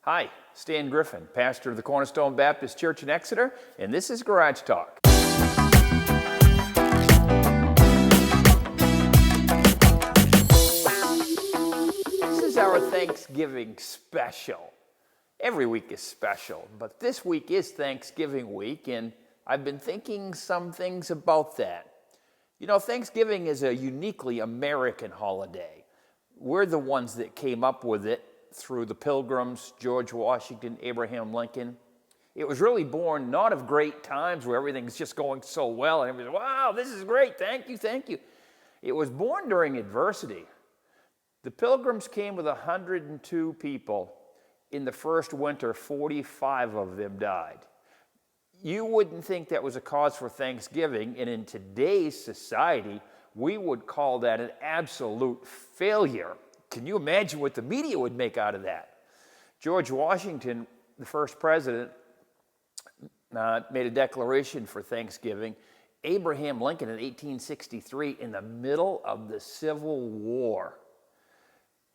Hi, Stan Griffin, pastor of the Cornerstone Baptist Church in Exeter, and this is Garage Talk. This is our Thanksgiving special. Every week is special, but this week is Thanksgiving week, and I've been thinking some things about that. You know, Thanksgiving is a uniquely American holiday. We're the ones that came up with it through the Pilgrims, George Washington, Abraham Lincoln. It was really born not of great times where everything's just going so well and everybody's, wow, this is great, thank you, thank you. It was born during adversity. The Pilgrims came with 102 people. In the first winter, 45 of them died. You wouldn't think that was a cause for Thanksgiving, and in today's society, we would call that an absolute failure. Can you imagine what the media would make out of that? George Washington, the first president, made a declaration for Thanksgiving. Abraham Lincoln in 1863, in the middle of the Civil War,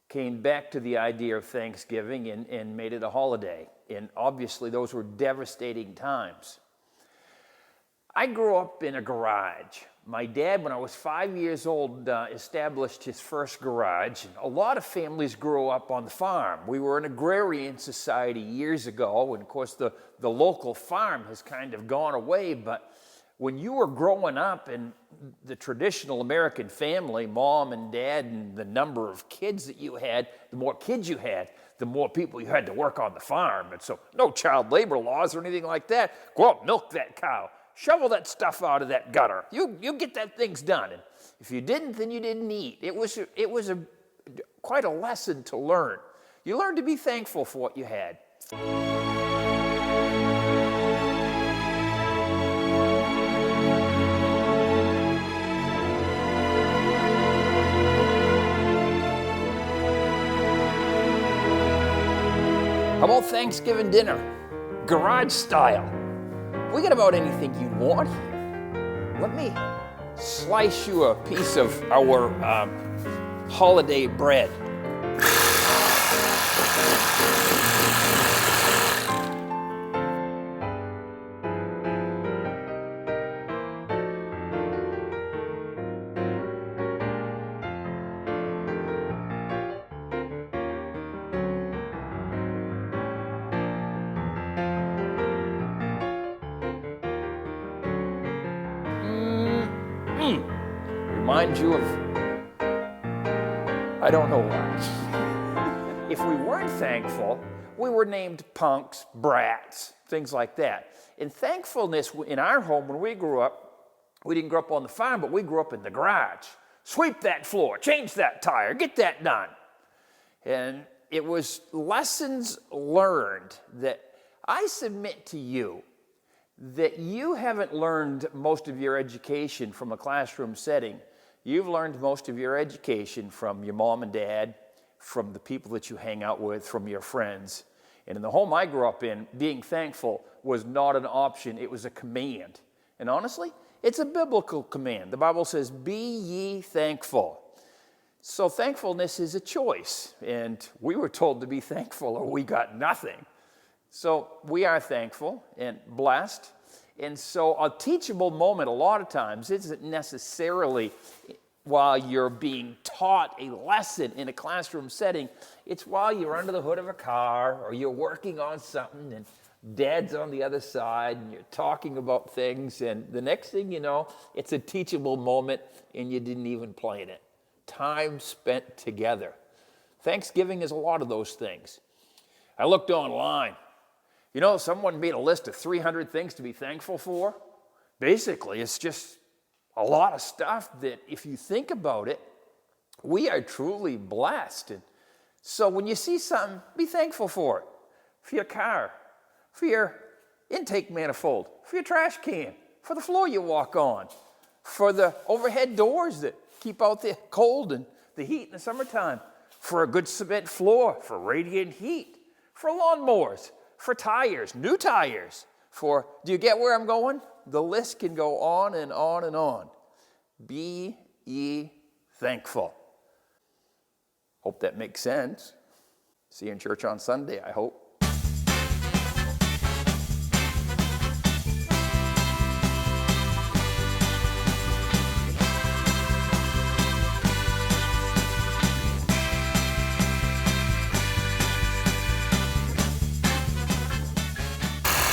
came back to the idea of Thanksgiving and made it a holiday. And obviously those were devastating times. I grew up in a garage. My dad, when I was 5 years old, established his first garage. And a lot of families grew up on the farm. We were an agrarian society years ago, and of course the local farm has kind of gone away, but when you were growing up in the traditional American family, mom and dad and the number of kids that you had, the more kids you had, the more people you had to work on the farm. And so no child labor laws or anything like that. Go out, milk that cow. Shovel that stuff out of that gutter. You get that things done. And if you didn't, then you didn't eat. It was quite a lesson to learn. You learned to be thankful for what you had. How about Thanksgiving dinner? Garage style. We got about anything you want here. Let me slice you a piece of our holiday bread. Remind you of, I don't know why. If we weren't thankful, we were named punks, brats, things like that. And thankfulness in our home, when we grew up, we didn't grow up on the farm, but we grew up in the garage. Sweep that floor, change that tire, get that done. And it was lessons learned that I submit to you that you haven't learned most of your education from a classroom setting. You've learned most of your education from your mom and dad, from the people that you hang out with, from your friends. And in the home I grew up in, being thankful was not an option, it was a command. And honestly, it's a biblical command. The Bible says, be ye thankful. So thankfulness is a choice, and we were told to be thankful or we got nothing. So we are thankful and blessed. And so a teachable moment a lot of times isn't necessarily while you're being taught a lesson in a classroom setting. It's while you're under the hood of a car or you're working on something and dad's on the other side and you're talking about things, and the next thing you know, it's a teachable moment and you didn't even plan it. Time spent together. Thanksgiving is a lot of those things. I looked online. You know, someone made a list of 300 things to be thankful for. Basically, it's just a lot of stuff that if you think about it, we are truly blessed. And so when you see something, be thankful for it. For your car, for your intake manifold, for your trash can, for the floor you walk on, for the overhead doors that keep out the cold and the heat in the summertime, for a good cement floor, for radiant heat, for lawnmowers, for tires, new tires, for, do you get where I'm going? The list can go on and on and on. Be ye thankful. Hope that makes sense. See you in church on Sunday, I hope.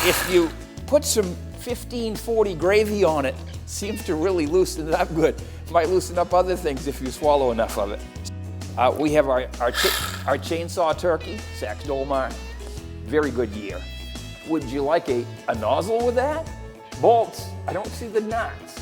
If you put some 1540 gravy on it, seems to really loosen it up good. Might loosen up other things if you swallow enough of it. We have our chainsaw turkey, Sax Dolmar. Very good year. Would you like a nozzle with that? Bolts, I don't see the nuts.